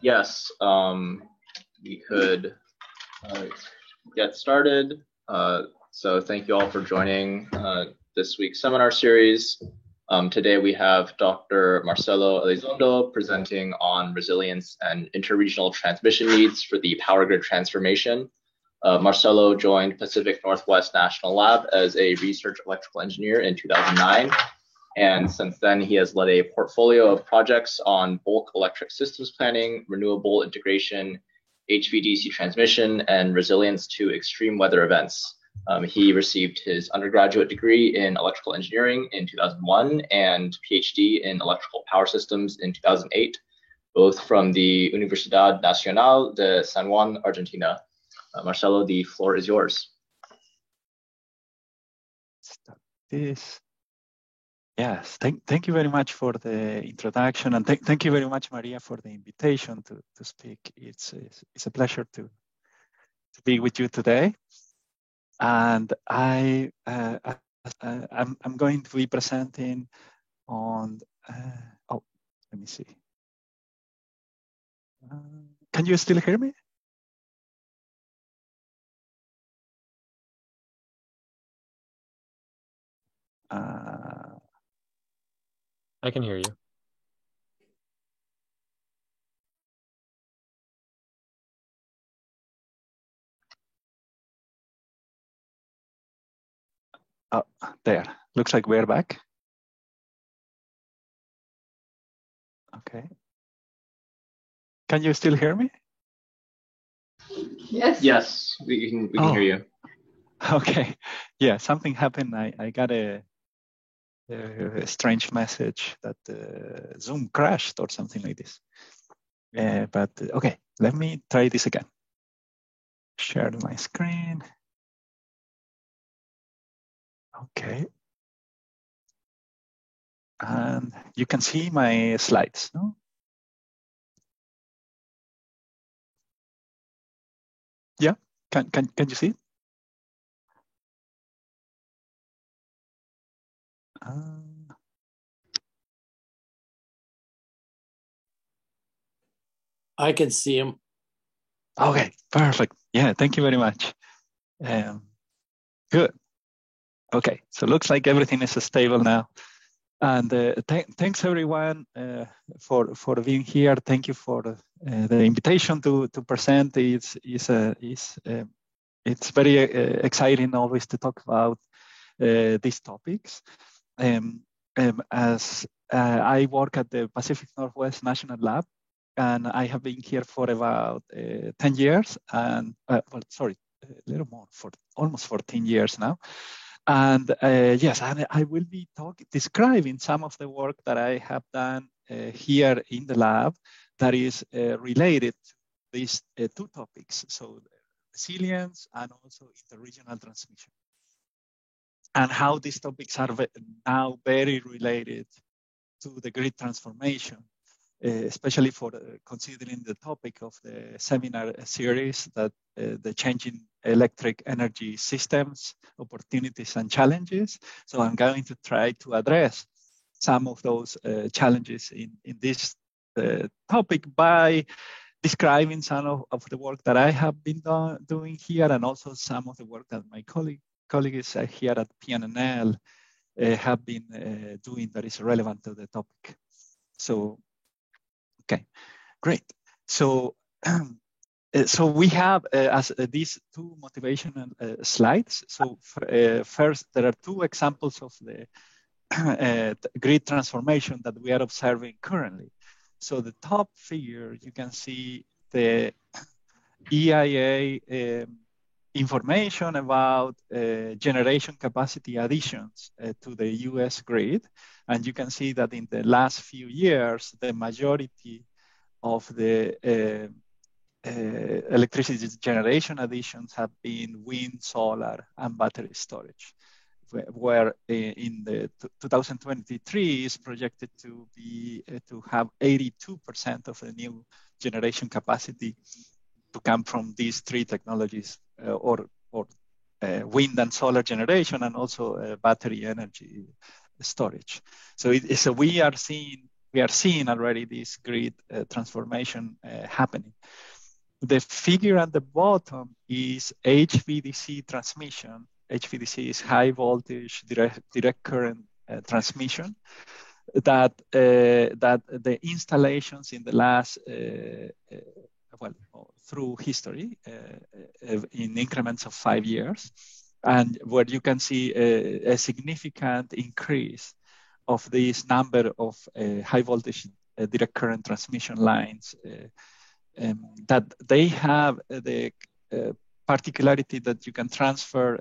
Yes, we could get started. So thank you all for joining this week's seminar series. Today we have Dr. Marcelo Elizondo presenting on resilience and interregional transmission needs for the power grid transformation. Marcelo joined Pacific Northwest National Lab as a research electrical engineer in 2009. And since then, he has led a portfolio of projects on bulk electric systems planning, renewable integration, HVDC transmission, and resilience to extreme weather events. He received his undergraduate degree in electrical engineering in 2001 and PhD in electrical power systems in 2008, both from the Universidad Nacional de San Juan, Argentina. Marcelo, the floor is yours. Start this. Yes, thank you very much for the introduction, and thank you very much, Maria, for the invitation to speak. It's a pleasure to be with you today, and I'm going to be presenting on. Oh, let me see. Can you still hear me? I can hear you. Oh, there. Looks like we're back. Okay. Can you still hear me? Yes. Yes, we can hear you. Okay. Yeah, something happened. I got a strange message that Zoom crashed or something like this. But okay, let me try this again. Share my screen. Okay. And you can see my slides, no? Yeah, can you see? I can see him. Okay, perfect. Yeah, thank you very much. Good. Okay, so looks like everything is stable now. And thanks everyone for being here. Thank you for the invitation to present. It's very exciting always to talk about these topics. As I work at the Pacific Northwest National Lab, and I have been here for about 10 years, and well, sorry, a little more, for almost 14 years now. And yes, and I will be describing some of the work that I have done here in the lab that is related to these two topics, so resilience and also interregional transmission, and how these topics are now very related to the grid transformation, especially for considering the topic of the seminar series, that the changing electric energy systems, opportunities and challenges. So I'm going to try to address some of those challenges in this topic by describing some of the work that I have been doing here, and also some of the work that my colleagues here at PNNL have been doing that is relevant to the topic. So, okay, great. So, so we have as these two motivational slides. So first, there are two examples of the grid transformation that we are observing currently. So the top figure, you can see the EIA information about generation capacity additions to the US grid. And you can see that in the last few years, the majority of the electricity generation additions have been wind, solar, and battery storage, where in the 2023 is projected to be to have 82% of the new generation capacity to come from these three technologies, or wind and solar generation, and also battery energy storage. So, so we are seeing we are seeing already this grid transformation happening. The figure at the bottom is HVDC transmission. HVDC is high voltage direct current transmission. That the installations in the last through history in increments of 5 years, and where you can see a significant increase of this number of high voltage direct current transmission lines that they have the particularity that you can transfer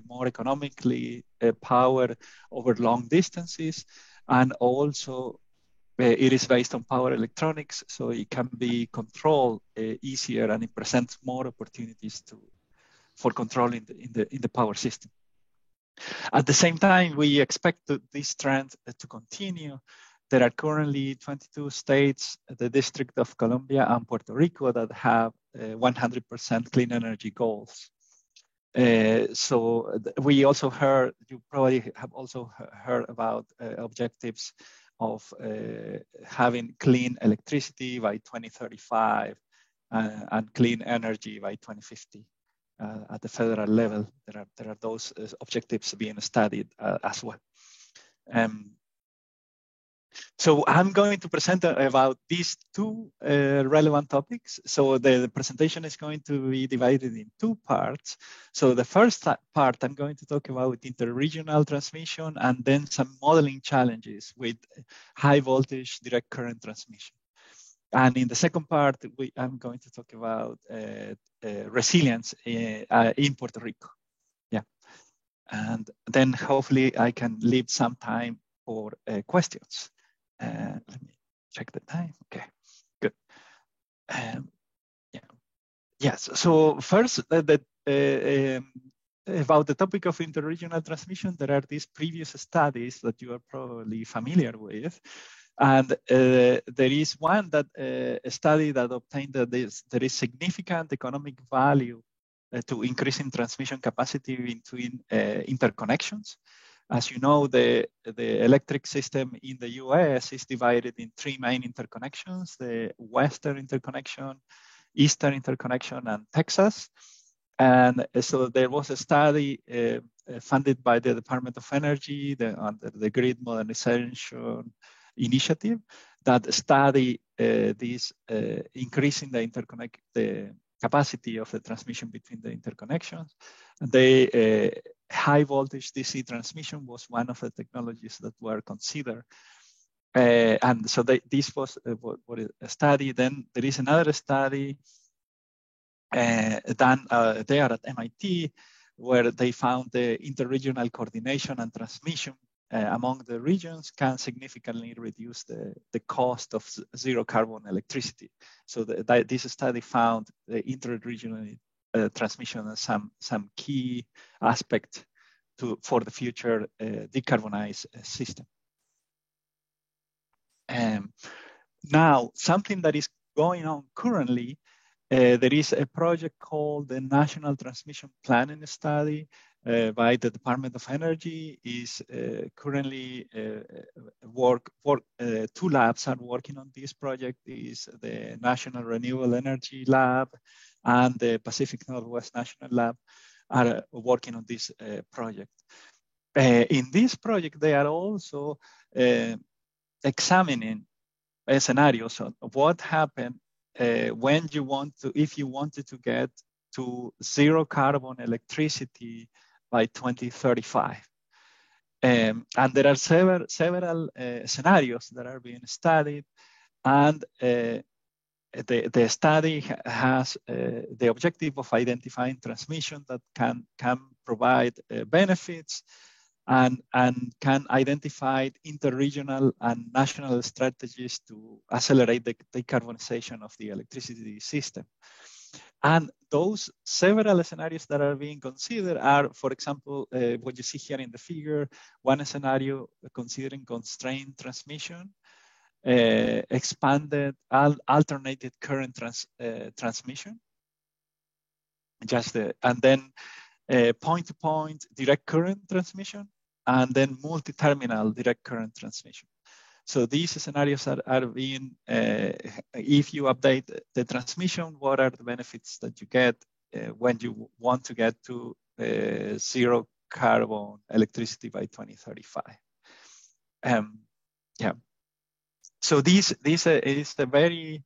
more economically power over long distances, and also it is based on power electronics, so it can be controlled easier, and it presents more opportunities for control in the power system. At the same time, we expect this trend to continue. There are currently 22 states, the District of Columbia and Puerto Rico, that have 100% clean energy goals. So we also heard, you probably have also heard about objectives of having clean electricity by 2035 and clean energy by 2050. At the federal level, there are those objectives being studied as well. So I'm going to present about these two relevant topics. So the presentation is going to be divided in two parts. So the first part, I'm going to talk about interregional transmission and then some modeling challenges with high voltage direct current transmission. And in the second part, I'm going to talk about resilience in Puerto Rico. Yeah. And then hopefully I can leave some time for questions. Let me check the time. Okay, good. Yeah. Yes. So first, about the topic of interregional transmission, there are these previous studies that you are probably familiar with, and there is one that a study that obtained that there is significant economic value to increasing transmission capacity between interconnections. As you know, the electric system in the US is divided in three main interconnections: the Western interconnection, Eastern interconnection, and Texas. And so there was a study funded by the Department of Energy under the Grid Modernization Initiative that study this increasing the capacity of the transmission between the interconnections. The high voltage DC transmission was one of the technologies that were considered. And so this was a study. Then there is another study done there at MIT, where they found the interregional coordination and transmission among the regions can significantly reduce the cost of zero carbon electricity. So this study found the interregional transmission as some key aspect for the future decarbonized system. Now, something that is going on currently, there is a project called the National Transmission Planning Study by the Department of Energy. Is currently two labs are working on this project. Is the National Renewable Energy Lab and the Pacific Northwest National Lab are working on this project. In this project, they are also examining scenarios of what happened when you if you wanted to get to zero carbon electricity by 2035. And there are several scenarios that are being studied, and the study has the objective of identifying transmission that can provide benefits and can identify interregional and national strategies to accelerate the decarbonization of the electricity system. And those several scenarios that are being considered are, for example, what you see here in the figure, one scenario considering constrained transmission, expanded alternated current transmission, and then point-to-point direct current transmission, and then multi-terminal direct current transmission. So these scenarios are being, if you update the transmission, what are the benefits that you get when you want to get to zero carbon electricity by 2035? Yeah. So this is a very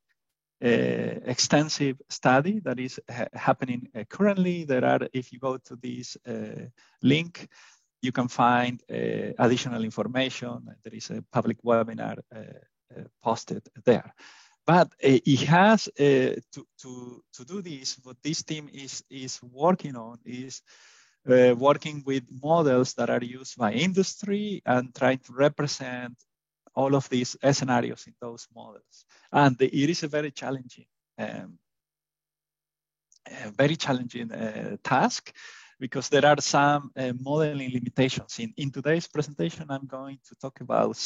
extensive study that is happening currently. There are, if you go to this link, you can find additional information. There is a public webinar posted there. But it has to do this. What this team is working on is working with models that are used by industry and trying to represent all of these scenarios in those models. And it is a very challenging task, because there are some modeling limitations. In today's presentation, I'm going to talk about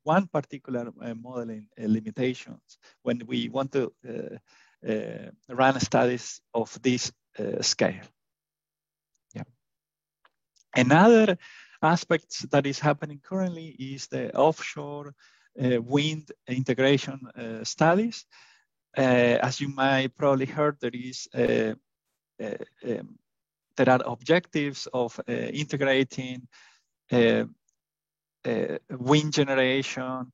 one particular modeling limitations when we want to run studies of this scale. Yeah. Another aspect that is happening currently is the offshore wind integration studies. As you might probably heard, there are objectives of integrating wind generation,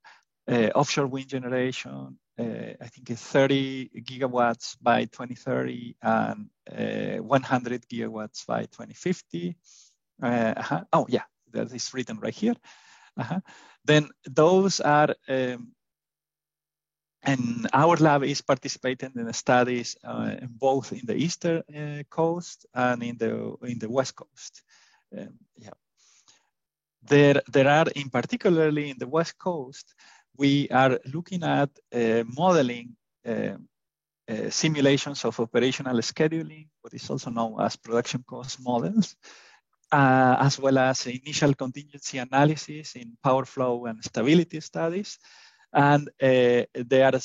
offshore wind generation. I think it's 30 gigawatts by 2030 and 100 gigawatts by 2050. Oh yeah, that is written right here. Then those are, and our lab is participating in the studies both in the eastern coast and in the west coast. Yeah, there are, in particularly in the west coast, we are looking at modeling simulations of operational scheduling, what is also known as production cost models, as well as initial contingency analysis in power flow and stability studies. And there are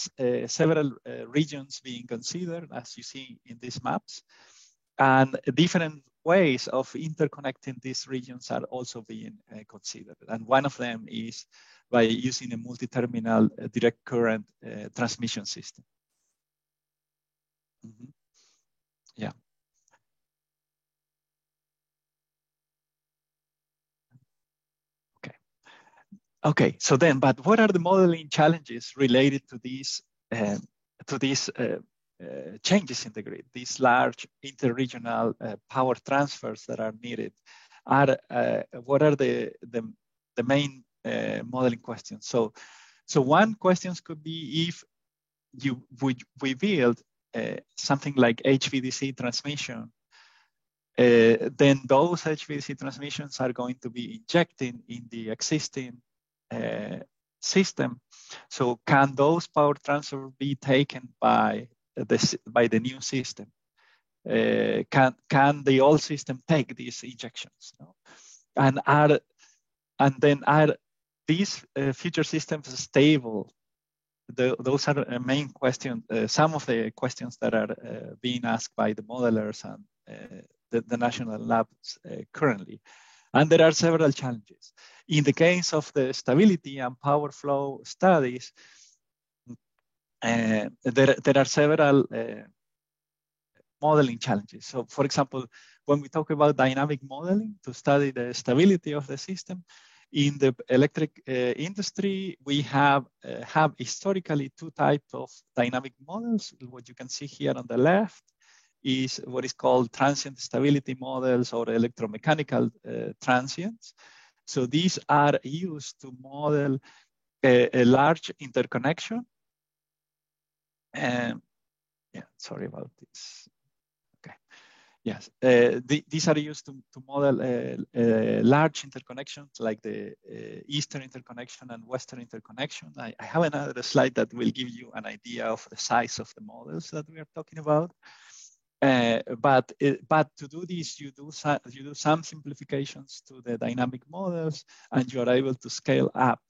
several regions being considered, as you see in these maps, and different ways of interconnecting these regions are also being considered. And one of them is by using a multi-terminal direct current transmission system. Yeah. Okay, so then, but what are the modeling challenges related to these changes in the grid, these large interregional power transfers that are needed? What are the main modeling questions? So one question could be, if we build something like HVDC transmission, then those HVDC transmissions are going to be injected in the existing system. So can those power transfers be taken by the new system? Can the old system take these injections? No? And then are these future systems stable? Those are a main question. Some of the questions that are being asked by the modelers and the national labs currently. And there are several challenges. In the case of the stability and power flow studies, there are several modeling challenges. So for example, when we talk about dynamic modeling to study the stability of the system, in the electric industry, we have historically two types of dynamic models. What you can see here on the left is what is called transient stability models or electromechanical transients. So these are used to model a large interconnection. Yeah, sorry about this. Okay, yes, these are used to model large interconnections like the Eastern interconnection and Western interconnection. I have another slide that will give you an idea of the size of the models that we are talking about. But to do this, you do some simplifications to the dynamic models, and you are able to scale up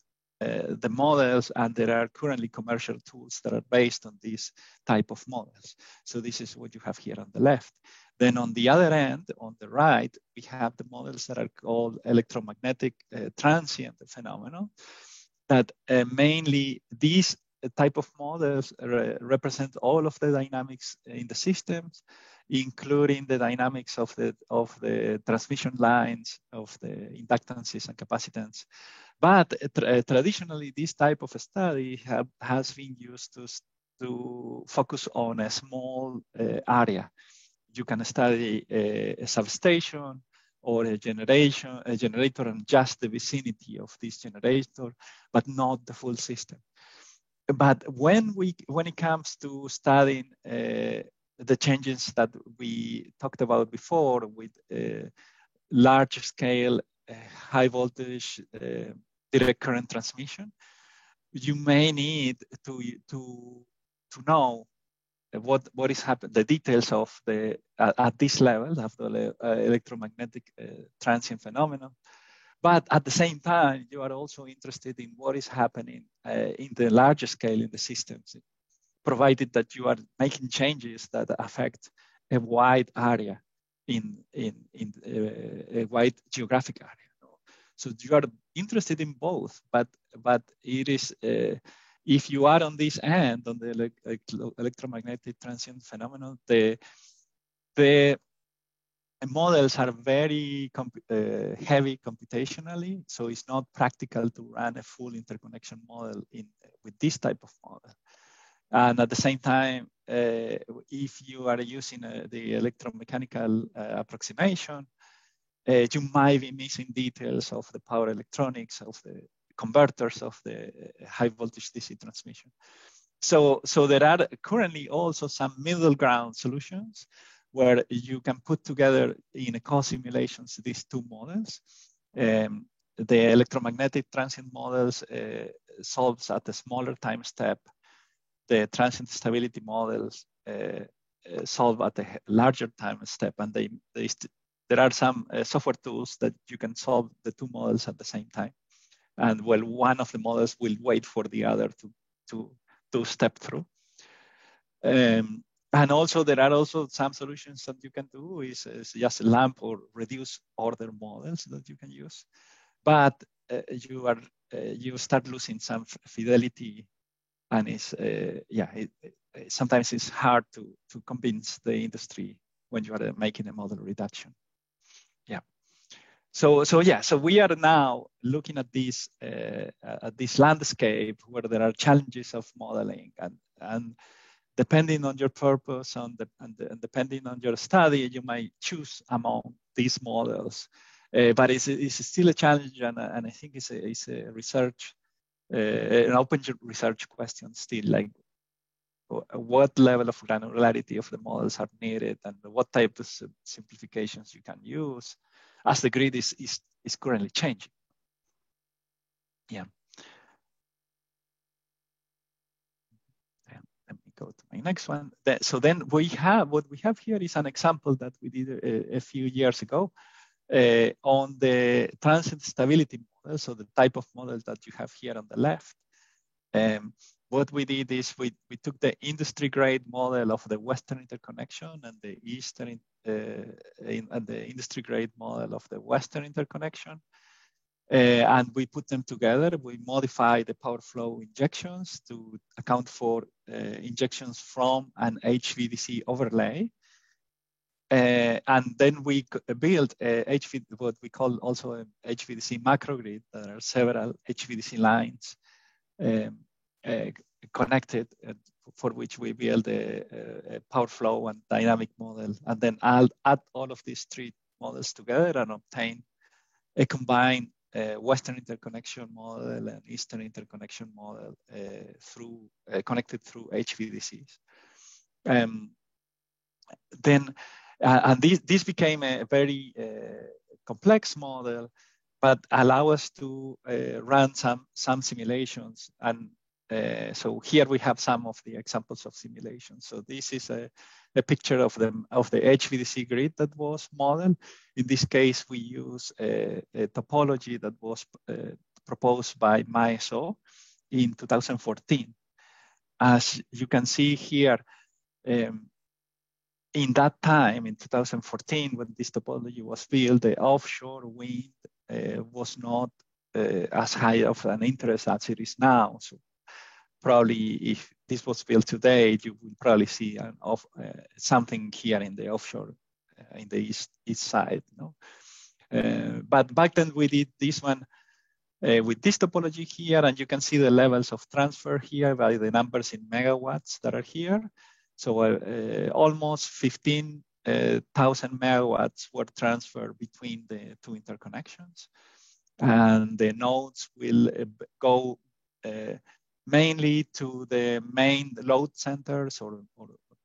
the models, and there are currently commercial tools that are based on this type of models. So this is what you have here on the left. Then on the other end, on the right, we have the models that are called electromagnetic transient phenomenon. that mainly these type of models represent all of the dynamics in the systems, including the dynamics of the transmission lines, of the inductances and capacitance. But traditionally, this type of study has been used to focus on a small area. You can study a substation or a generator and just the vicinity of this generator, but not the full system. But when it comes to studying the changes that we talked about before with large scale, high voltage, direct current transmission, you may need to know what is happening, the details of the at this level of the electromagnetic transient phenomenon. But at the same time, you are also interested in what is happening in the larger scale in the systems, provided that you are making changes that affect a wide area in a wide geographic area. So you are interested in both, but it is if you are on this end, on the electromagnetic transient phenomenon, the models are very heavy computationally, so it's not practical to run a full interconnection model with this type of model. And at the same time, if you are using the electromechanical approximation, you might be missing details of the power electronics, of the converters, of the high voltage DC transmission. So there are currently also some middle ground solutions where you can put together in a co-simulations these two models. The electromagnetic transient models solves at a smaller time step. The transient stability models solve at a larger time step, and there are some software tools that you can solve the two models at the same time. And well, one of the models will wait for the other to step through. And also there are also some solutions that you can do is just LAMP or reduce order models that you can use. But you start losing some fidelity, and sometimes it's hard to convince the industry when you are making a model reduction. Yeah. So we are now looking at this landscape where there are challenges of modeling, and depending on your purpose and depending on your study, you might choose among these models. But it's still a challenge, and I think it's a research, an open research question still, like what level of granularity of the models are needed and what type of simplifications you can use as the grid is currently changing. Yeah. Let me go to my next one. So then what we have here is an example that we did a few years ago on the transient stability model. So the type of model that you have here on the left. What we did is we took the industry grade model of the Western interconnection and the Eastern and the industry grade model of the Western interconnection. And we put them together. We modify the power flow injections to account for injections from an HVDC overlay. And then we build what we call also a HVDC macrogrid. There are several HVDC lines connected, for which we build a power flow and dynamic model. And then I'll add all of these three models together and obtain a combined Western interconnection model and Eastern interconnection model connected through HVDCs. And this became a very complex model, but allow us to run some simulations. And so here we have some of the examples of simulations. So this is a picture of the HVDC grid that was modeled. In this case, we use a topology that was proposed by MAESO in 2014. As you can see here, in that time, in 2014, when this topology was built, the offshore wind was not as high of an interest as it is now. So probably if this was built today, you will probably see something here in the offshore, in the east side. But back then we did this one with this topology here, and you can see the levels of transfer here by the numbers in megawatts that are here. So almost 15,000 megawatts were transferred between the two interconnections. And the nodes will go mainly to the main load centers or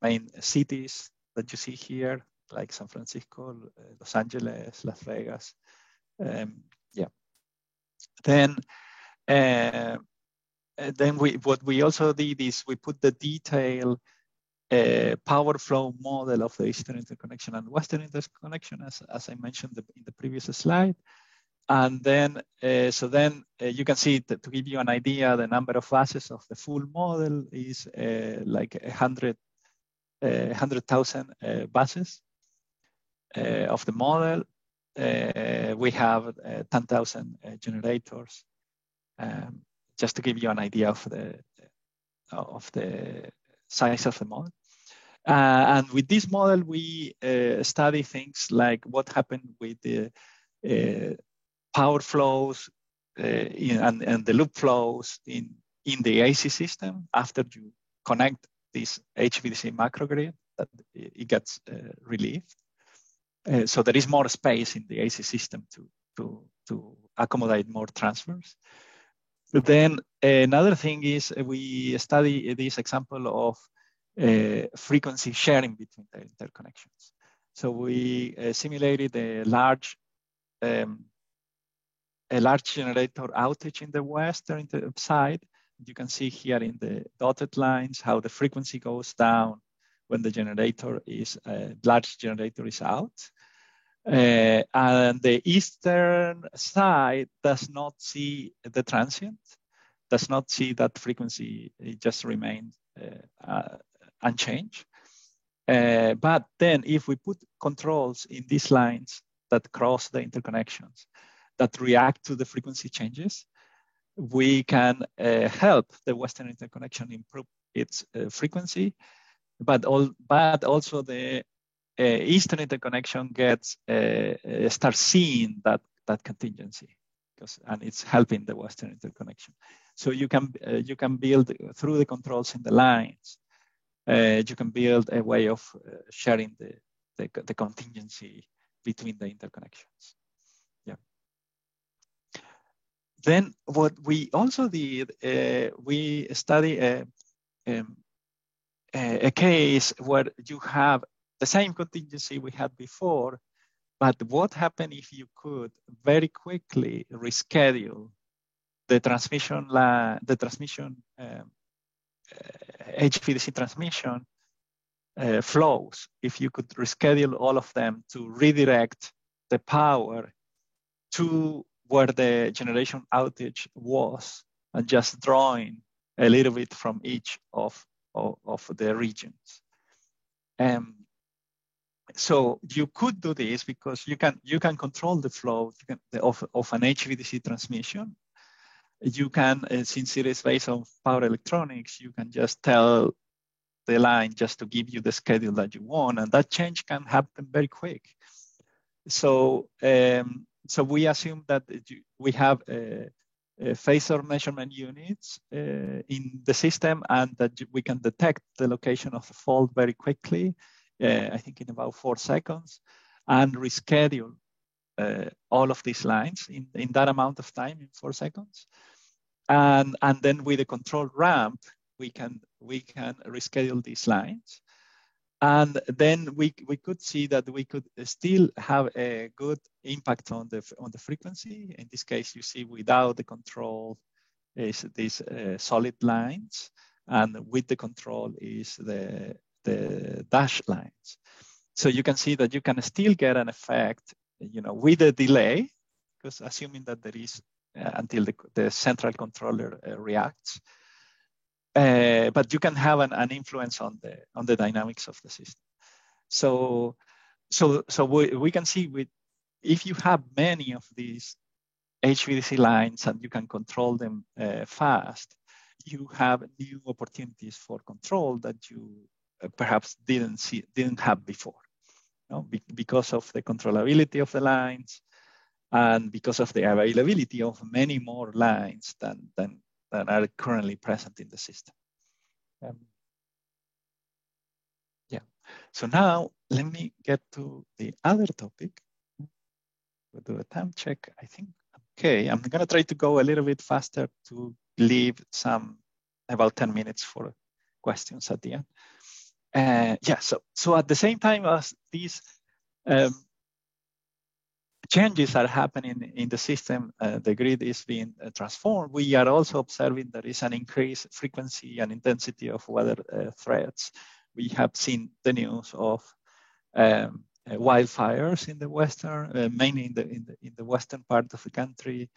main cities that you see here, like San Francisco, Los Angeles, Las Vegas. Yeah. Then what we also did is we put the detailed power flow model of the Eastern interconnection and Western interconnection, as I mentioned in the previous slide. And then, you can see that to give you an idea, the number of phases of the full model is like 100,000 buses of the model. We have 10,000 generators, just to give you an idea of the size of the model. And with this model, we study things like what happened with the power flows and the loop flows in the AC system after you connect this HVDC macrogrid, that it gets relieved. So there is more space in the AC system to accommodate more transfers. But then another thing is we study this example of frequency sharing between the interconnections. So we simulated a large generator outage in the western side. You can see here in the dotted lines how the frequency goes down when the large generator is out. And the eastern side does not see the transient, does not see that frequency, it just remains unchanged. But then if we put controls in these lines that cross the interconnections, that react to the frequency changes, we can help the Western interconnection improve its frequency, but also the Eastern interconnection starts seeing that contingency, and it's helping the Western interconnection. So you can build through the controls in the lines. You can build a way of sharing the contingency between the interconnections. Yeah. Then what we also did, we study a case where you have the same contingency we had before, but what happened if you could very quickly reschedule the transmission HVDC transmission flows, if you could reschedule all of them to redirect the power to where the generation outage was, and just drawing a little bit from each of the regions. So you could do this because you can control the flow of an HVDC transmission. You can, since it is based on power electronics, you can just tell the line just to give you the schedule that you want, and that change can happen very quick. So, so we assume that we have phasor measurement units in the system, and that we can detect the location of the fault very quickly, I think in about 4 seconds, and reschedule all of these lines in that amount of time, in 4 seconds. And then with the control ramp, we can reschedule these lines. And then we could see that we could still have a good impact on the frequency. In this case, you see without the control is these solid lines, and with the control is the dashed lines. So you can see that you can still get an effect, with a delay, because assuming that there is until the central controller reacts. But you can have an influence on the dynamics of the system. So we can see if you have many of these HVDC lines and you can control them fast, you have new opportunities for control that you perhaps didn't have before. Because of the controllability of the lines and because of the availability of many more lines than are currently present in the system. Yeah. So now let me get to the other topic. We'll do a time check. I think, okay, I'm gonna try to go a little bit faster to leave about 10 minutes for questions at the end. Yeah, so at the same time as these changes are happening in the system, the grid is being transformed, we are also observing there is an increased frequency and intensity of weather threats. We have seen the news of wildfires in the western, mainly in the western part of the country,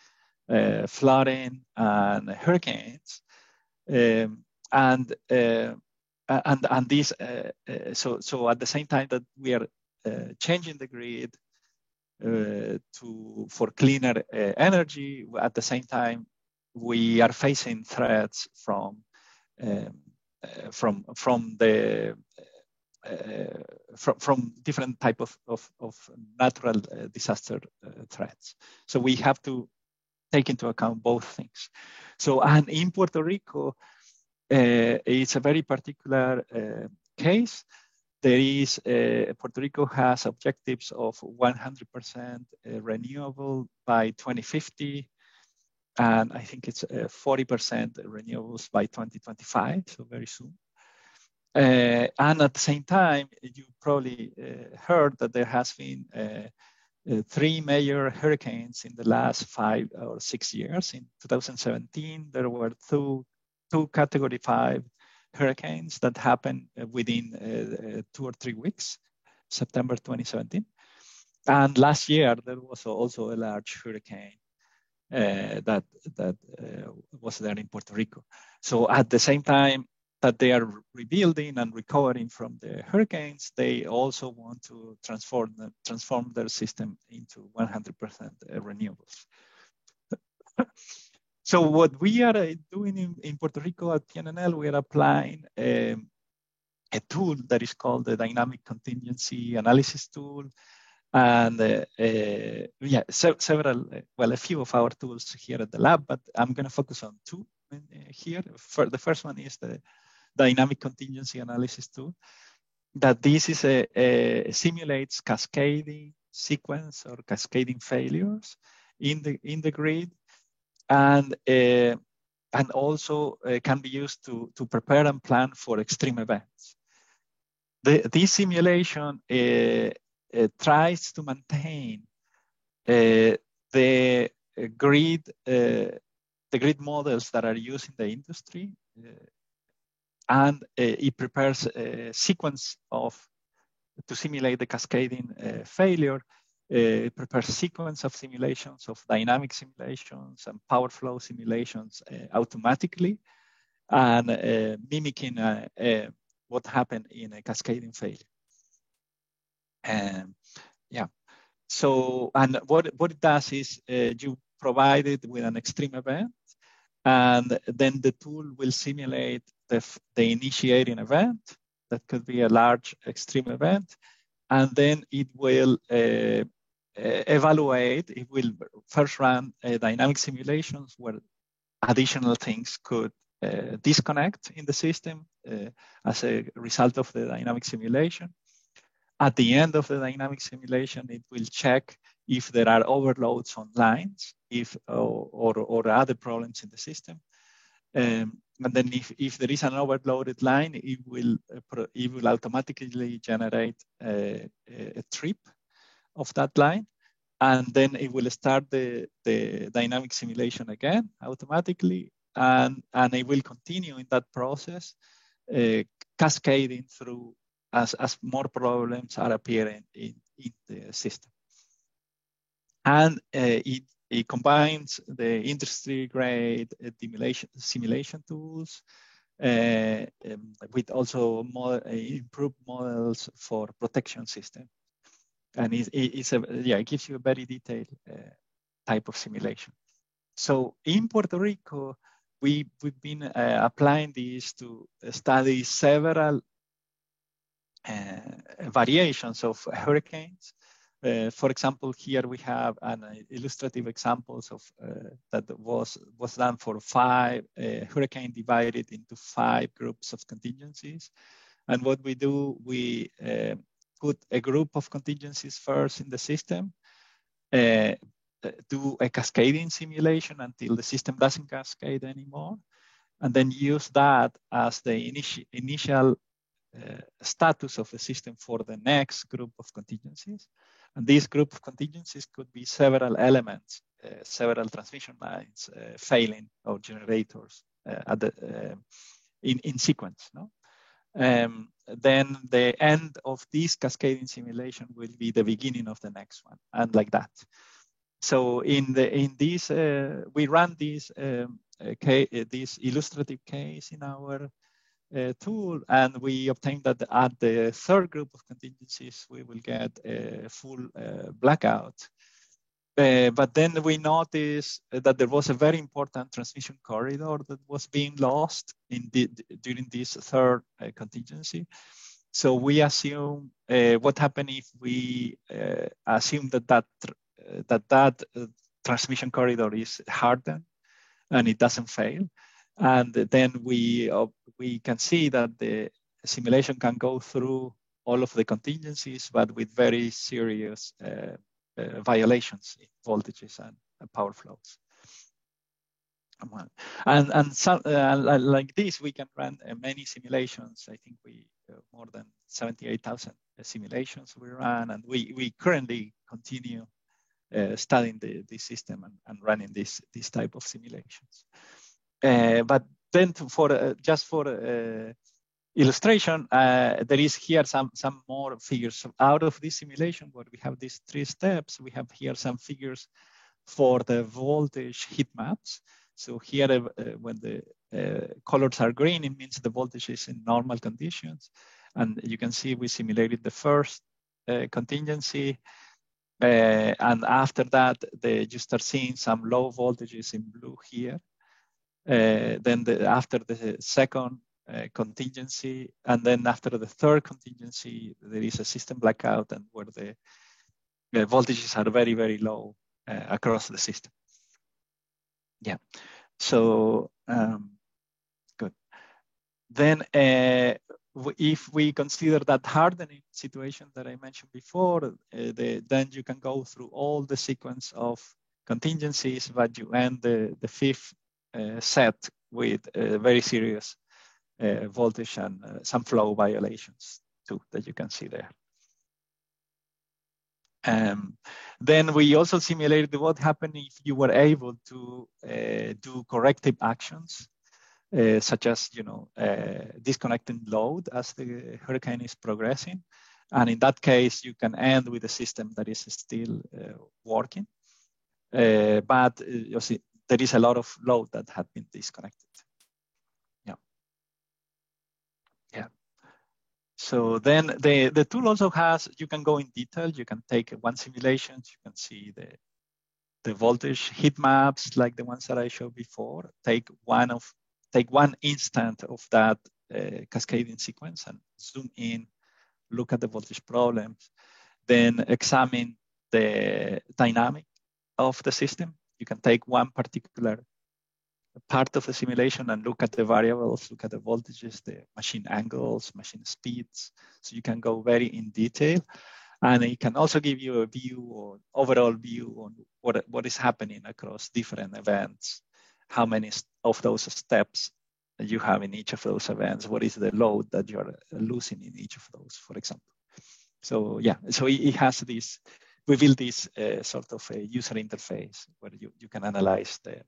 flooding and hurricanes, and this. So at the same time that we are changing the grid for cleaner energy, at the same time we are facing threats from different type of natural disaster threats. So we have to take into account both things. So, and in Puerto Rico, it's a very particular case. There is, Puerto Rico has objectives of 100% renewable by 2050. And I think it's 40% renewables by 2025, so very soon. And at the same time, you probably heard that there has been 3 major hurricanes in the last 5 or 6 years. In 2017, there were two Category 5 hurricanes that happened within 2 or 3 weeks, September 2017. And last year, there was also a large hurricane that was there in Puerto Rico. So at the same time that they are rebuilding and recovering from the hurricanes, they also want to transform their system into 100% renewables. So what we are doing in Puerto Rico at PNNL, we are applying a tool that is called the Dynamic Contingency Analysis Tool. And yeah, a few of our tools here at the lab, but I'm going to focus on 2 here. The first one is the Dynamic Contingency Analysis Tool. That this is simulates cascading sequence or cascading failures in the grid, and also can be used to prepare and plan for extreme events. This simulation tries to maintain the grid models that are used in the industry, and it prepares a sequence to simulate the cascading failure. It prepares a sequence of simulations, of dynamic simulations and power flow simulations automatically, and mimicking what happened in a cascading failure. Yeah. So, and what it does is you provide it with an extreme event, and then the tool will simulate the initiating event. That could be a large extreme event, and then it will evaluate. It will first run dynamic simulations where additional things could disconnect in the system as a result of the dynamic simulation. At the end of the dynamic simulation, it will check if there are overloads on lines, or other problems in the system. And then if there is an overloaded line, it will automatically generate a trip of that line. And then it will start the dynamic simulation again automatically. And it will continue in that process, cascading through as more problems are appearing in the system. And it combines the industry-grade simulation tools with also improved models for protection systems. And it gives you a very detailed type of simulation. So in Puerto Rico, we've been applying this to study several variations of hurricanes. For example, here we have an illustrative examples of that was done for 5 hurricane divided into 5 groups of contingencies. And what we do, we put a group of contingencies first in the system, do a cascading simulation until the system doesn't cascade anymore, and then use that as the initial status of the system for the next group of contingencies. And this group of contingencies could be several elements, several transmission lines failing, or generators at the, in sequence. No? Then the end of this cascading simulation will be the beginning of the next one, and like that. So in this, we run this this illustrative case in our tool, and we obtain that at the third group of contingencies, we will get a full blackout. But then we noticed that there was a very important transmission corridor that was being lost during this third contingency. So we assume what happened if we assume that transmission corridor is hardened and it doesn't fail. And then we can see that the simulation can go through all of the contingencies, but with very serious violations in voltages and power flows. And some, like this, we can run many simulations. I think we more than 78,000 simulations we run, and we currently continue studying the system and running this type of simulations. But then just for illustration, there is here some more figures out of this simulation where we have these 3 steps. We have here some figures for the voltage heat maps. So here, when the colors are green, it means the voltage is in normal conditions. And you can see we simulated the first contingency. And after that, you start seeing some low voltages in blue here. Then after the second contingency, and then after the third contingency, there is a system blackout, and where the voltages are very, very low across the system. Yeah, so good. Then if we consider that hardening situation that I mentioned before, then you can go through all the sequence of contingencies, but you end the 5th set with very serious voltage and some flow violations too that you can see there. Then we also simulated what happened if you were able to do corrective actions, such as disconnecting load as the hurricane is progressing. And in that case, you can end with a system that is still working. But you see, there is a lot of load that had been disconnected. Yeah. So then the tool also has, you can go in detail. You can take one simulation. You can see the voltage heat maps like the ones that I showed before. Take one instant of that cascading sequence and zoom in, look at the voltage problems, then examine the dynamic of the system. You can take one particular part of the simulation and look at the variables, look at the voltages, the machine angles, machine speeds. So you can go very in detail. And it can also give you a view or overall view on what is happening across different events, how many of those steps you have in each of those events, what is the load that you're losing in each of those, for example. So yeah, so it has this, we built this sort of a user interface where you can analyze the,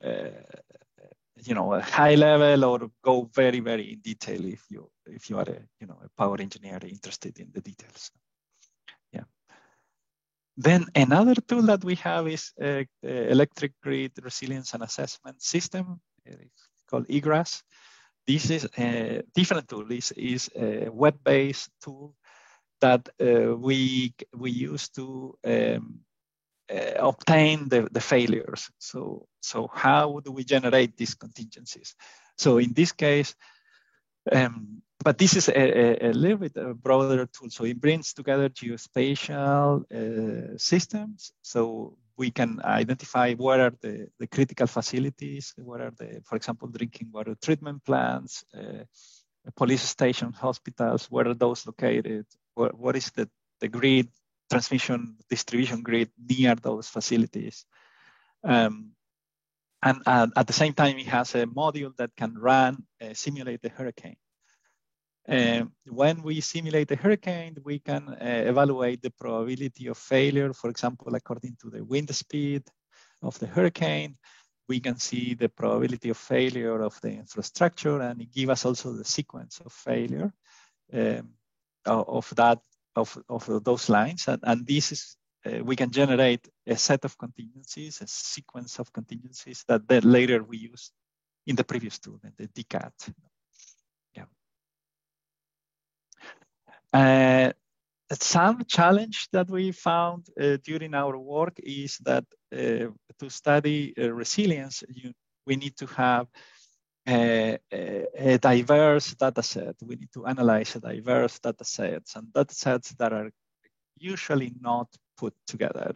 a high level or go very, very in detail if you are a power engineer interested in the details. Yeah. Then another tool that we have is electric grid resilience and assessment system. It's called EGRAS. This is a different tool. This is a web-based tool that we use to obtain the failures. So how do we generate these contingencies? So in this case, but this is a little bit a broader tool. So it brings together geospatial systems. So we can identify what are the critical facilities, what are for example, drinking water treatment plants, police stations, hospitals, where are those located? What is the grid, transmission distribution grid near those facilities? And at the same time, it has a module that can simulate the hurricane. When we simulate a hurricane, we can evaluate the probability of failure, for example, according to the wind speed of the hurricane. We can see the probability of failure of the infrastructure, and it gives us also the sequence of failure of those lines. And this is, we can generate a set of contingencies, a sequence of contingencies that then later we use in the previous tool, in the DCAT. Some challenge that we found during our work is that to study resilience, we need to have a diverse data set. We need to analyze a diverse data sets, and data sets that are usually not put together.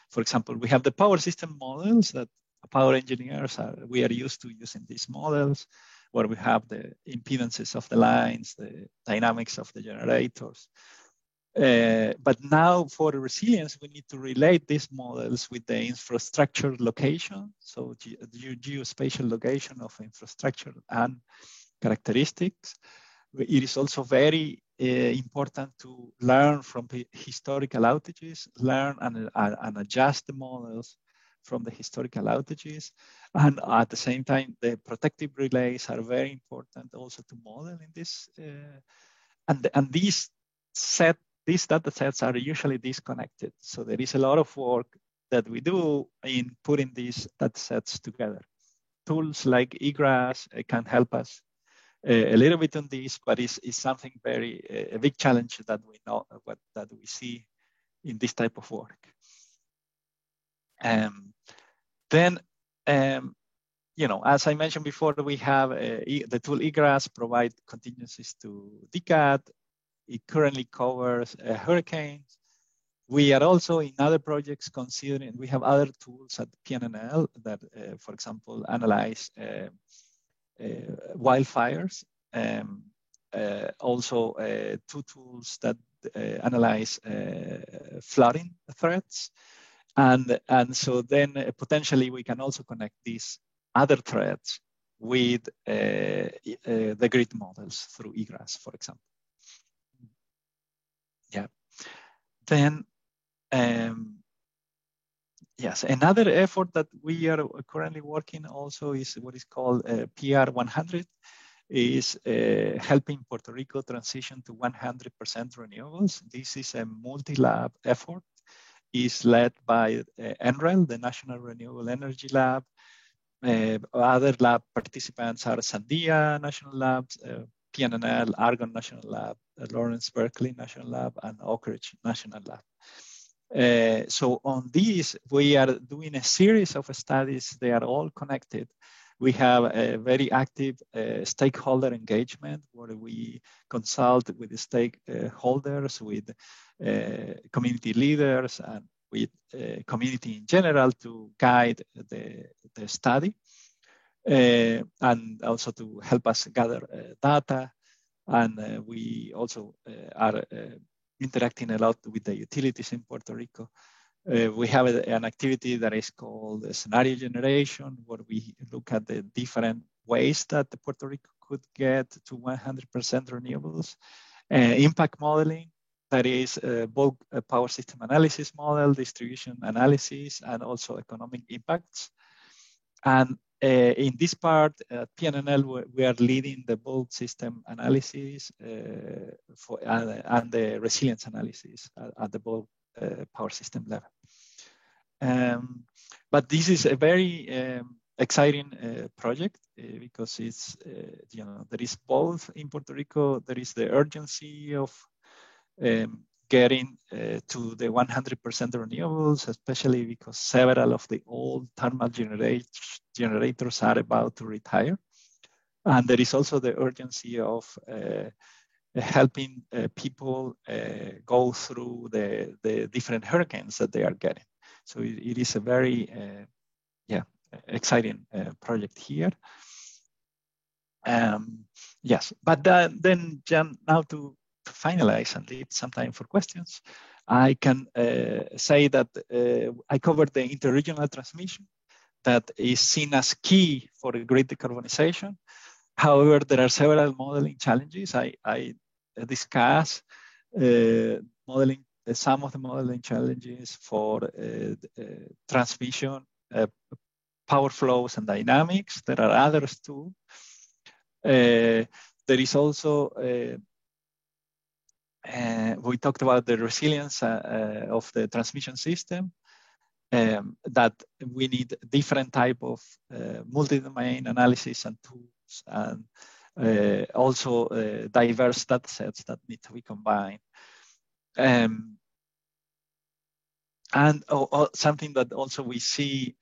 For example, we have the power system models that power engineers we are used to using these models, where we have the impedances of the lines, the dynamics of the generators. But now for resilience, we need to relate these models with the infrastructure location, so geospatial location of infrastructure and characteristics. It is also very important to learn from historical outages, learn and adjust the models from the historical outages. And at the same time, the protective relays are very important also to model in this. And these data sets are usually disconnected. So there is a lot of work that we do in putting these data sets together. Tools like eGRASS can help us a little bit on this, but it's something a big challenge that we know, that we see in this type of work. Then, as I mentioned before, we have the tool eGRASS provide contingencies to DCAT. It currently covers hurricanes. We are also in other projects considering, we have other tools at PNNL that, for example, analyze wildfires. Also, two tools that analyze flooding threats. And so then potentially we can also connect these other threats with the grid models through eGRASS, for example. Yeah. Then, yes, another effort that we are currently working also is what is called PR100, is helping Puerto Rico transition to 100% renewables. This is a multi-lab effort. Is led by NREL, the National Renewable Energy Lab. Other lab participants are Sandia National Labs, PNNL, Argonne National Lab, Lawrence Berkeley National Lab, and Oak Ridge National Lab. So on these, we are doing a series of studies. They are all connected. We have a very active stakeholder engagement where we consult with the stakeholders, with community leaders, and with community in general to guide the study, and also to help us gather data. And we also are interacting a lot with the utilities in Puerto Rico. We have an activity that is called scenario generation, where we look at the different ways that Puerto Rico could get to 100% renewables. Impact modeling, that is both a power system analysis model, distribution analysis, and also economic impacts. And in this part, at PNNL, we are leading the bulk system analysis and the resilience analysis at the bulk power system level. But this is a very exciting project because it's, there is both in Puerto Rico, there is the urgency of getting to the 100% renewables, especially because several of the old thermal generators are about to retire. And there is also the urgency of helping people go through the different hurricanes that they are getting. So it is a very exciting project here. Yes, but then Jan, now to finalize and leave some time for questions, I can say that I covered the interregional transmission that is seen as key for grid decarbonization. However, there are several modeling challenges. I discuss modeling some of the modeling challenges for transmission, power flows and dynamics. There are others too. There is also, we talked about the resilience of the transmission system, that we need different type of multi-domain analysis and tools, and also diverse data sets that need to be combined. And something that also we see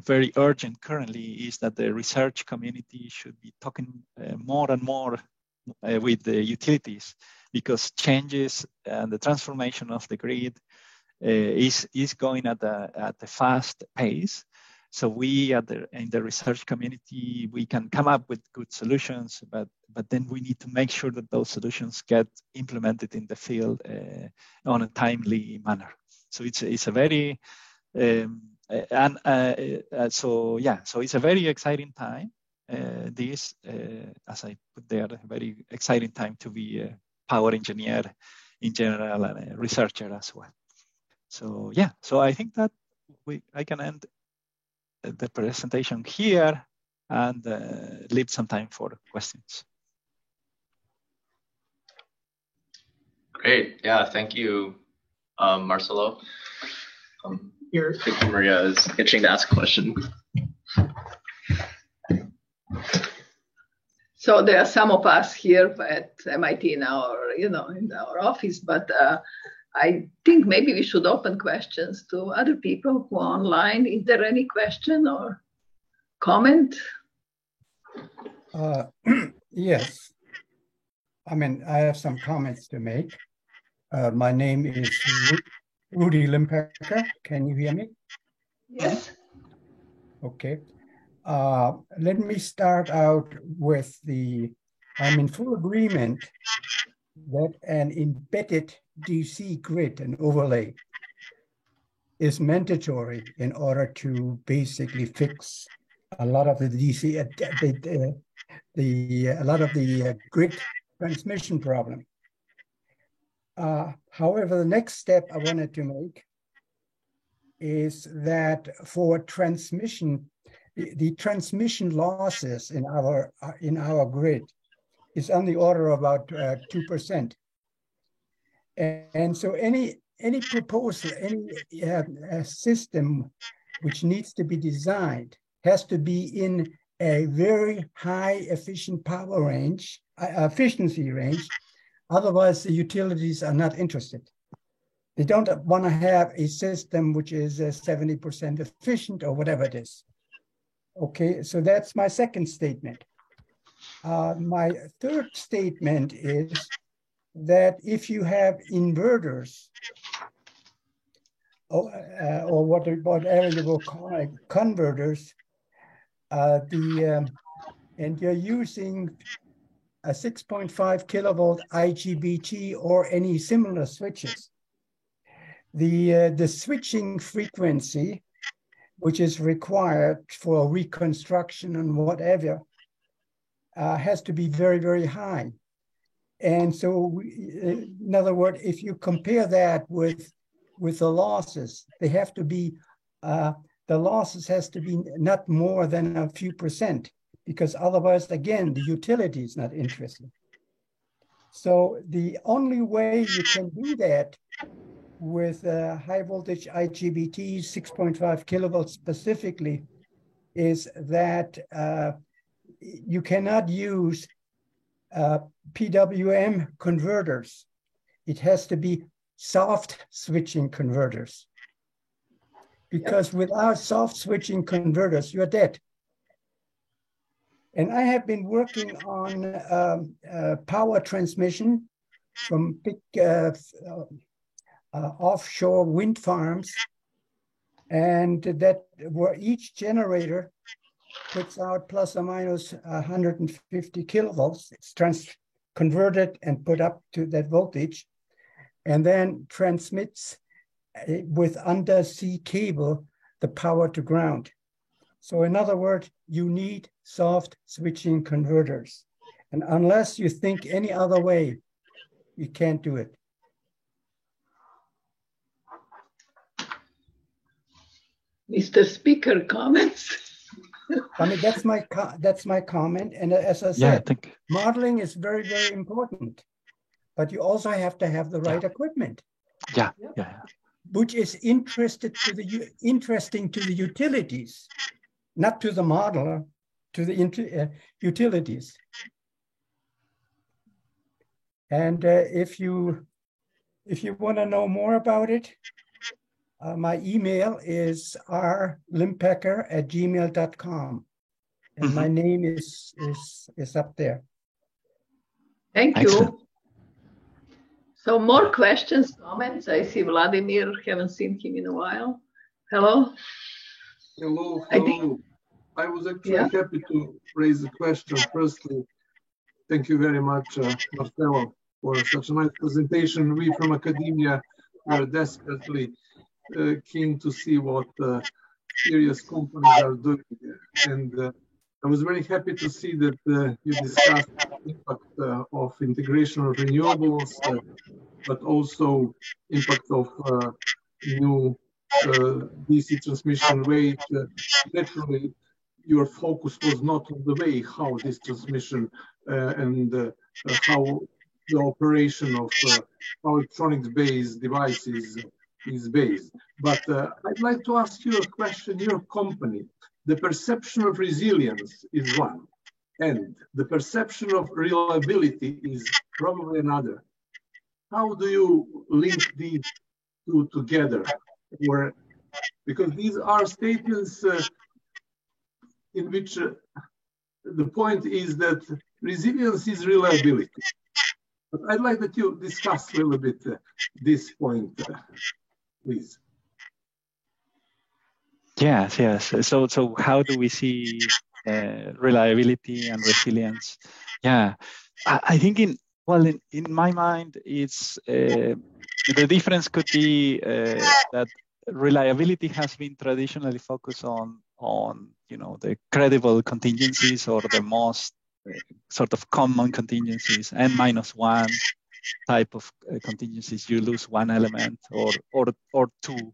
very urgent currently is that the research community should be talking more and more with the utilities, because changes and the transformation of the grid is going at a fast pace. So we in the research community, we can come up with good solutions, but then we need to make sure that those solutions get implemented in the field on a timely manner. So it's a very so it's a very exciting time. This, as I put there, a very exciting time to be a power engineer in general and a researcher as well. So yeah, so I think that I can end the presentation here and leave some time for questions. Great, yeah, thank you, Marcelo. Here, I think Maria is itching to ask a question. So there are some of us here at MIT now, or in our office, but I think maybe we should open questions to other people who are online. Is there any question or comment? Yes. I mean, I have some comments to make. My name is Rudy Limpecker. Can you hear me? Yes. Okay. Let me start out with I'm in full agreement that an embedded DC grid, an overlay, is mandatory in order to basically fix a lot of the DC, a lot of the grid transmission problem. However, the next step I wanted to make is that for transmission, the transmission losses in our grid is on the order of about 2%. And so any proposal, any system which needs to be designed has to be in a very high efficiency range. Otherwise, the utilities are not interested. They don't want to have a system which is 70% efficient or whatever it is. Okay, so that's my second statement. My third statement is that if you have inverters, or whatever you will call it, converters, and you're using a 6.5 kilovolt IGBT or any similar switches, the switching frequency, which is required for reconstruction and whatever, has to be very, very high. And so, in other words, if you compare that with the losses, they have to be, the losses has to be not more than a few percent, because otherwise, again, the utility is not interested. So the only way you can do that with high voltage IGBT 6.5 kilovolts specifically is that you cannot use PWM converters it has to be soft switching converters. Because without soft switching converters, you're dead. And I have been working on power transmission from big offshore wind farms, and that where each generator puts out plus or minus 150 kilovolts. It's converted and put up to that voltage, and then transmits with undersea cable the power to ground. So in other words, you need soft switching converters. And unless you think any other way, you can't do it. Mr. Speaker, comments? I mean, that's my comment. And as I said, modeling is very, very important. But you also have to have the right equipment. Yeah. Which is interesting to the utilities, not to the modeler, to the utilities. And if you want to know more about it, my email is rlimpecker@gmail.com, and my name is up there. Thank you. So more questions, comments? I see Vladimir, haven't seen him in a while. Hello? Hello. I was actually happy to raise a question. Firstly, thank you very much, Marcelo, for such a nice presentation. We from academia were desperately keen to see what serious companies are doing. And I was very happy to see that you discussed the impact of integration of renewables, but also impact of new DC transmission rate. Naturally, your focus was not on the way how this transmission and how the operation of electronics-based devices is based. But I'd like to ask you a question. Your company, the perception of resilience is one, and the perception of reliability is probably another. How do you link these two together? Because these are statements in which the point is that resilience is reliability. But I'd like that you discuss a little bit this point, please. Yes. So how do we see reliability and resilience? Yeah, I think in my mind, it's the difference could be that reliability has been traditionally focused on the credible contingencies or the most sort of common contingencies, N-1 type of contingencies. You lose one element or two.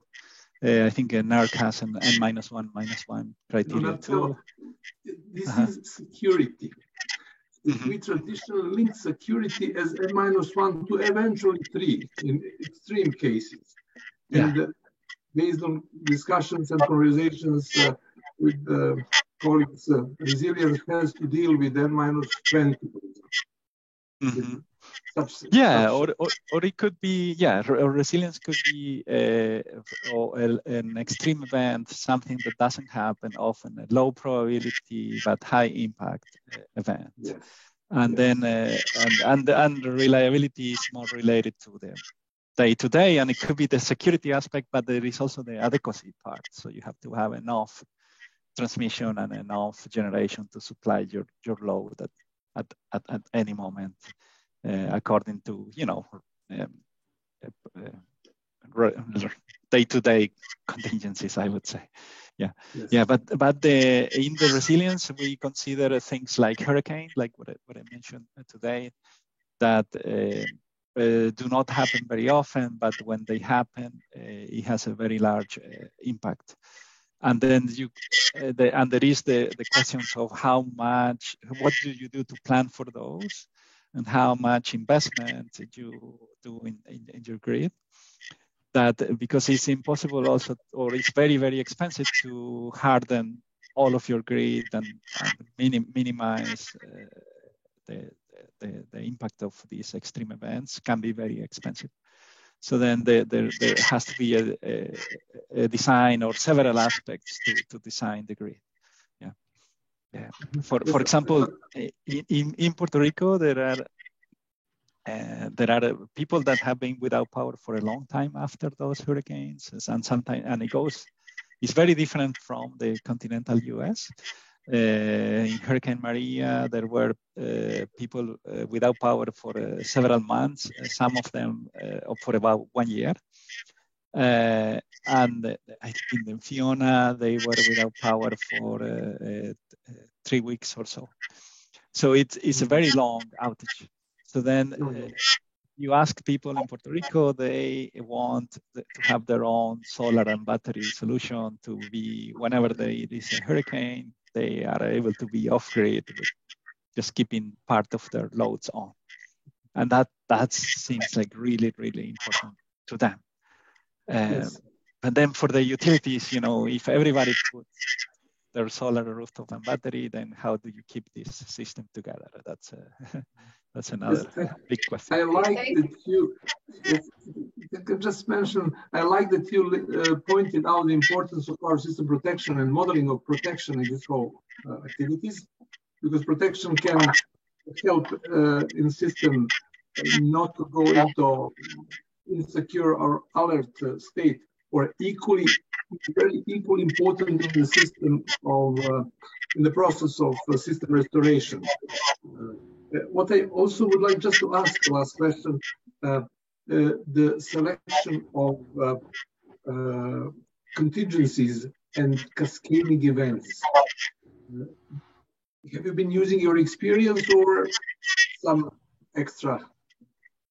I think NERC has an N-1 criteria too. This is security. We traditionally link security as N-1 to eventually 3 in extreme cases. And based on discussions and conversations with colleagues, resilience has to deal with N-20. Or it could be, or resilience could be an extreme event, something that doesn't happen often, a low probability but high impact event. Yes. And then and reliability is more related to the day-to-day, and it could be the security aspect, but there is also the adequacy part. So you have to have enough transmission and enough generation to supply your load at any moment. According to day-to-day contingencies, I would say, but in the resilience we consider things like hurricane, like what I mentioned today, that do not happen very often, but when they happen, it has a very large impact. And then there is the questions of what do you do to plan for those, and how much investment you do in your grid. That because it's impossible also, or it's very, very expensive to harden all of your grid and minimize the impact of these extreme events can be very expensive. So then there has to be a design or several aspects to design the grid. Yeah. For example, in Puerto Rico, there are people that have been without power for a long time after those hurricanes, and sometimes it's very different from the continental U.S. In Hurricane Maria, there were people without power for several months, some of them for about 1 year. And I think in Fiona, they were without power for 3 weeks or so. So it's a very long outage. So then you ask people in Puerto Rico, they want to have their own solar and battery solution to be, whenever there is a hurricane, they are able to be off-grid with just keeping part of their loads on. And that seems like really, really important to them. Yes. But then for the utilities, if everybody puts their solar, rooftop, and battery, then how do you keep this system together? That's another big question. I like that you, if I could just mention, I like that you pointed out the importance of our system protection and modeling of protection in this whole activities, because protection can help in system not to go into insecure or alert state, or very equally important in the system of in the process of system restoration. What I also would like just to ask the last question, the selection of contingencies and cascading events. Have you been using your experience or some extra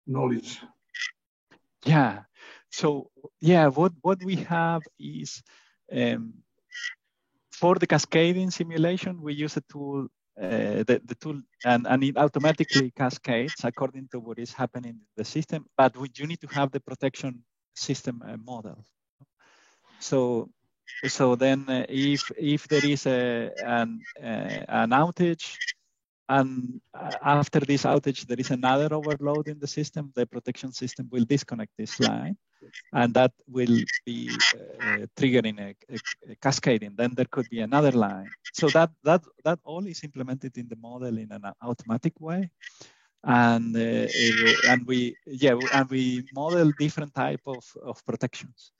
knowledge? Yeah. So yeah, what we have is for the cascading simulation, we use a tool, the tool, and it automatically cascades according to what is happening in the system. But you need to have the protection system model. So then if there is an outage, and after this outage, there is another overload in the system, the protection system will disconnect this line, and that will be triggering a cascading. Then there could be another line. So that all is implemented in the model in an automatic way, and we model different type of protections.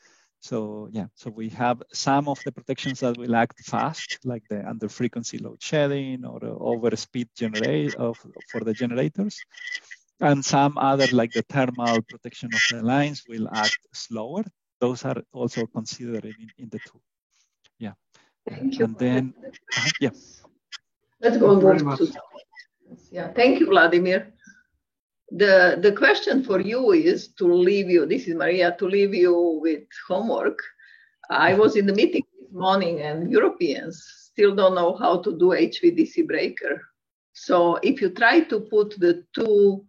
So yeah, so we have some of the protections that will act fast, like the under frequency load shedding or over speed for the generators. And some other, like the thermal protection of the lines, will act slower. Those are also considered in the tool. Yeah. Thank you. And then, yeah. Let's go on to. Yeah, thank you, Vladimir. The question for you is to leave you, this is Maria, to leave you with homework. I was in the meeting this morning and Europeans still don't know how to do HVDC breaker. So if you try to put the two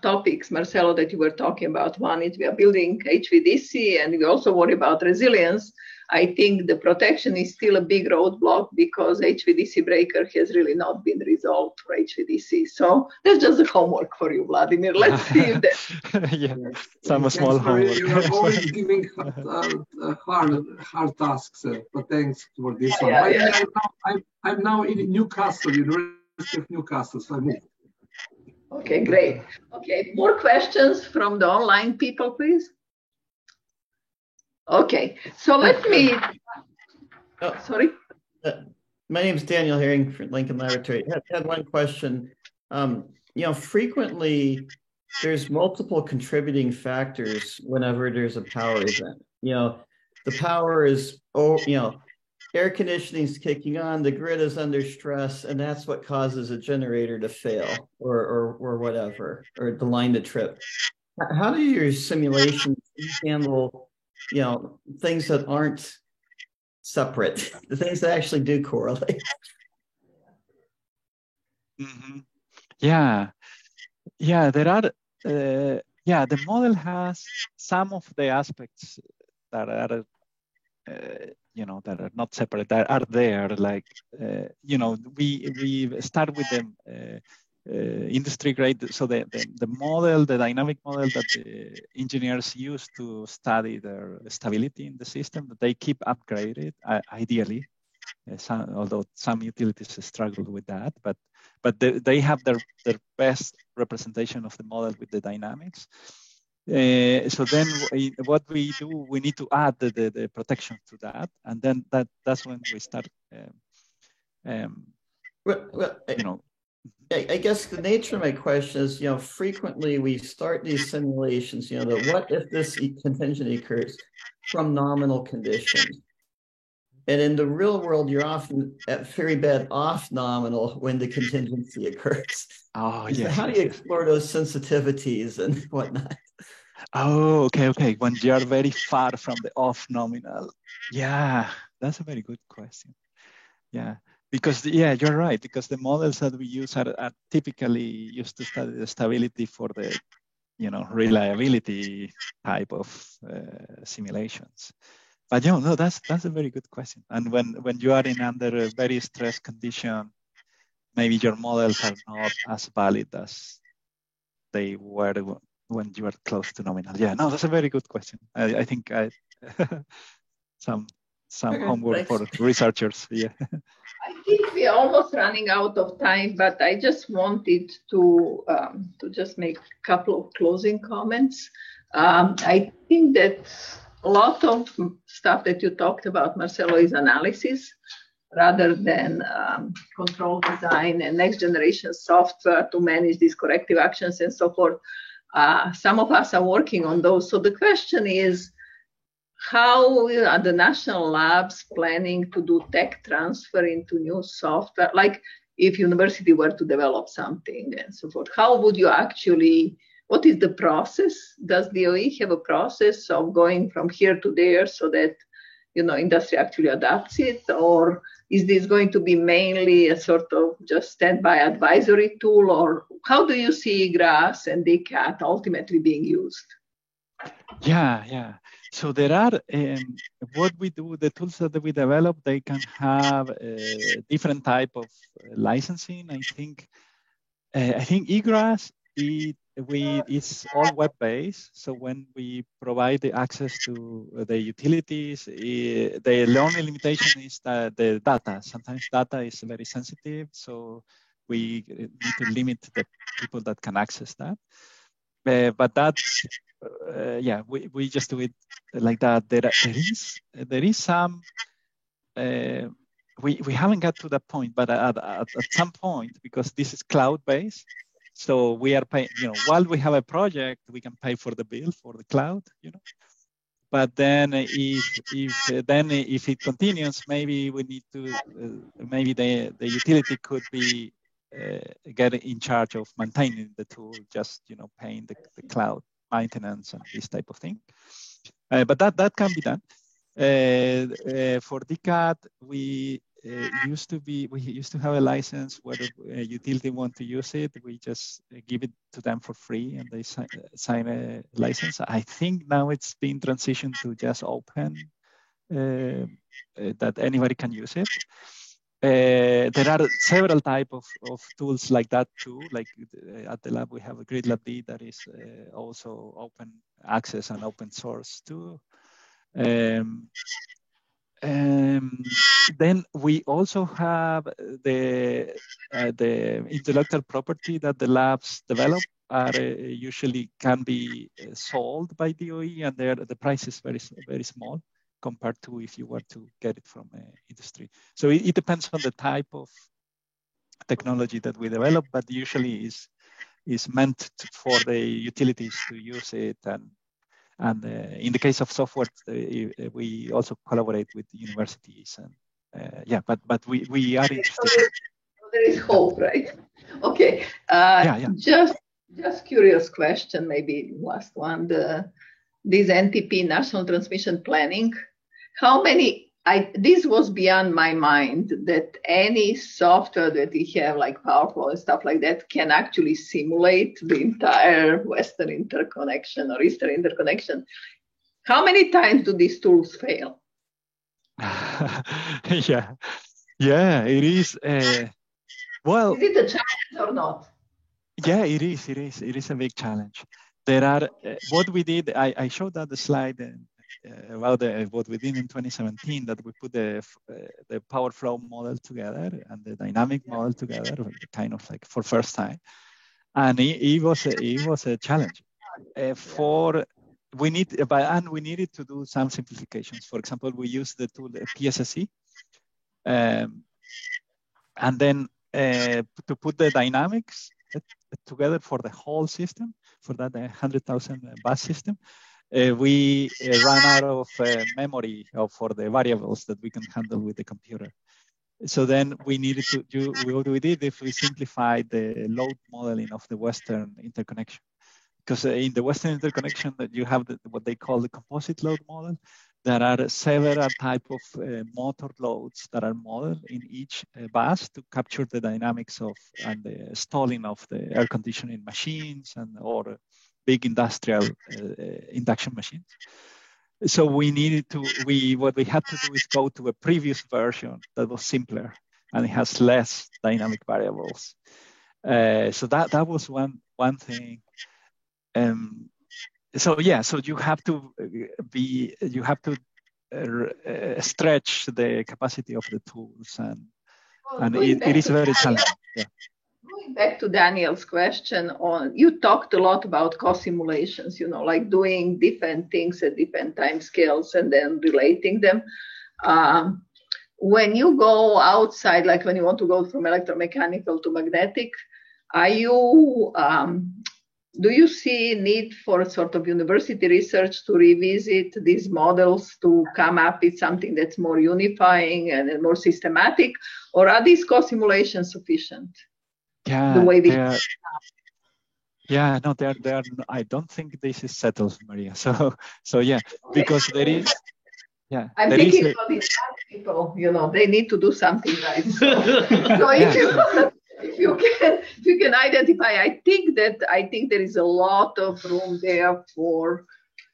topics, Marcelo, that you were talking about, one is we are building HVDC and we also worry about resilience. I think the protection is still a big roadblock because HVDC breaker has really not been resolved for HVDC. So that's just the homework for you, Vladimir. Let's see if that. Yeah, some small homework. You are always giving hard tasks, but thanks for this one. Yeah. I'm now in Newcastle, University of Newcastle, so I moved. Okay, great. Okay, more questions from the online people, please. Okay, so let me. Sorry. My name is Daniel Herring from Lincoln Laboratory. I had one question. Frequently there's multiple contributing factors whenever there's a power event. The power is, air conditioning is kicking on, the grid is under stress, and that's what causes a generator to fail or whatever, or the line to trip. How do your simulations handle things that aren't separate, the things that actually do correlate? Mm-hmm. Yeah, there are, the model has some of the aspects that are, that are not separate, that are there, like, we start with industry grade. So the model, the dynamic model that the engineers use to study their stability in the system, that they keep upgraded, ideally. Although some utilities struggle with that, but they have their best representation of the model with the dynamics. So then what we do, we need to add the protection to that, and then that's when we start. I guess the nature of my question is, frequently we start these simulations, that what if this contingency occurs from nominal conditions? And in the real world, you're often at very bad off nominal when the contingency occurs. Oh, yes. How do you explore those sensitivities and whatnot? Oh, okay. When you're very far from the off nominal. Yeah, that's a very good question. Yeah, because you're right. Because the models that we use are typically used to study the stability for the, reliability type of simulations. But no, that's a very good question. And when you are under a very stressed condition, maybe your models are not as valid as they were when you are close to nominal. Yeah, no, that's a very good question. I think some homework for researchers. Yeah. I think we're almost running out of time, but I just wanted to just make a couple of closing comments. I think that a lot of stuff that you talked about, Marcelo, is analysis rather than control design and next generation software to manage these corrective actions and so forth. Some of us are working on those. So the question is, how are the national labs planning to do tech transfer into new software? Like if university were to develop something and so forth, how would you actually, what is the process? Does DOE have a process of going from here to there so that, industry actually adapts it? Or is this going to be mainly a sort of just standby advisory tool? Or how do you see GRASS and DCAT ultimately being used? Yeah. So there are, what we do, the tools that we develop, they can have a different type of licensing. I think eGRASS, it's all web-based. So when we provide the access to the utilities, the only limitation is the data. Sometimes data is very sensitive, so we need to limit the people that can access that. But that's, we just do it like that. There is some, we haven't got to that point, but at some point, because this is cloud-based, so we are paying, while we have a project, we can pay for the bill for the cloud, But then if it continues, maybe we need to, maybe the utility could be get in charge of maintaining the tool, just, paying the cloud maintenance and this type of thing. But that can be done. For DCAT, we used to have a license where a utility want to use it. We just give it to them for free and they sign a license. I think now it's been transitioned to just open, that anybody can use it. There are several type of tools like that too. Like at the lab, we have a GridLabD that is also open access and open source too. Then we also have the intellectual property that the labs develop are usually can be sold by DOE, and the price is very, very small compared to if you were to get it from industry. So it depends on the type of technology that we develop, but usually is meant for the utilities to use it. And in the case of software, we also collaborate with the universities. And but we are interested. There is hope, right? Okay. Just curious question, maybe last one. This NTP, National Transmission Planning, how many, this was beyond my mind that any software that we have like PowerFlow and stuff like that can actually simulate the entire Western interconnection or Eastern interconnection. How many times do these tools fail? Yeah, it is. Well, is it a challenge or not? Yeah, it is. It is a big challenge. There are what we did. I showed that the slide about what we did in 2017. That we put the power flow model together and the dynamic model together, kind of like for first time, and it was a challenge. We needed to do some simplifications. For example, we used the tool PSSE, and then to put the dynamics together for the whole system, for that 100,000 bus system, we ran out of memory for the variables that we can handle with the computer. So then we needed to do what we did is we simplified the load modeling of the Western interconnection. Because in the Western interconnection that you have what they call the composite load model, there are several type of motor loads that are modeled in each bus to capture the dynamics of and the stalling of the air conditioning machines or big industrial induction machines. So we needed to, what we had to do is go to a previous version that was simpler and it has less dynamic variables. So that was one thing. So you have to stretch the capacity of the tools, and it is very challenging. Yeah. Going back to Daniel's question you talked a lot about cost simulations, like doing different things at different time scales and then relating them. When you go outside, like when you want to go from electromechanical to magnetic, do you see need for sort of university research to revisit these models to come up with something that's more unifying and more systematic, or are these cost simulations sufficient? Yeah, the way we yeah, no, they are. I don't think this is settled, Maria. So yeah, because there is. Yeah, I'm thinking about these people. They need to do something right. So if you can identify, I think there is a lot of room there for.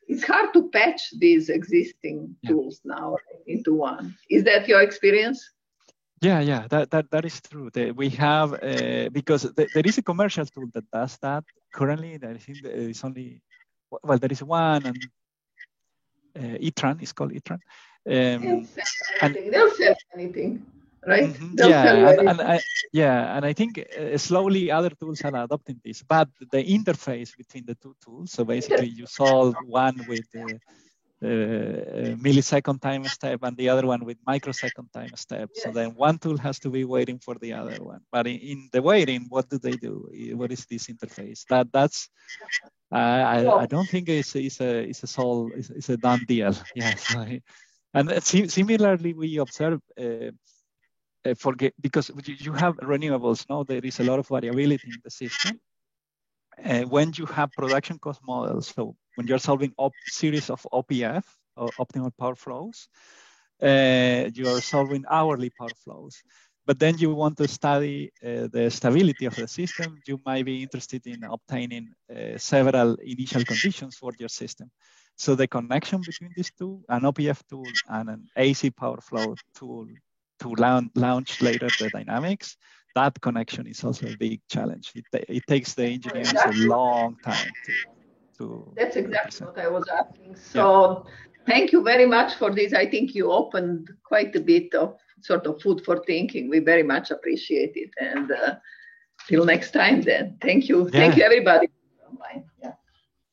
It's hard to patch these existing tools now into one. Is that your experience? Yeah, that is true. We have because there is a commercial tool that does that currently. I think there is only there is one, and Itran is called Itran. They'll sell anything, right? Mm-hmm. And I think slowly other tools are adopting this, but the interface between the two tools. So basically, you solve one with millisecond time step and the other one with microsecond time step. Yes. So then one tool has to be waiting for the other one. But in the waiting, what do they do? What is this interface? That's I don't think it's a done deal. Yes. And similarly, we observe because you have renewables. Now there is a lot of variability in the system. When you have production cost models, so when you're solving series of OPF, or optimal power flows, you are solving hourly power flows. But then you want to study the stability of the system. You might be interested in obtaining several initial conditions for your system. So the connection between these two, an OPF tool and an AC power flow tool to launch later the dynamics, that connection is also a big challenge. It takes the engineers a long time to That's exactly what I was asking. So thank you very much for this. I think you opened quite a bit of sort of food for thinking. We very much appreciate it. And till next time then. Thank you. Yeah. Thank you, everybody.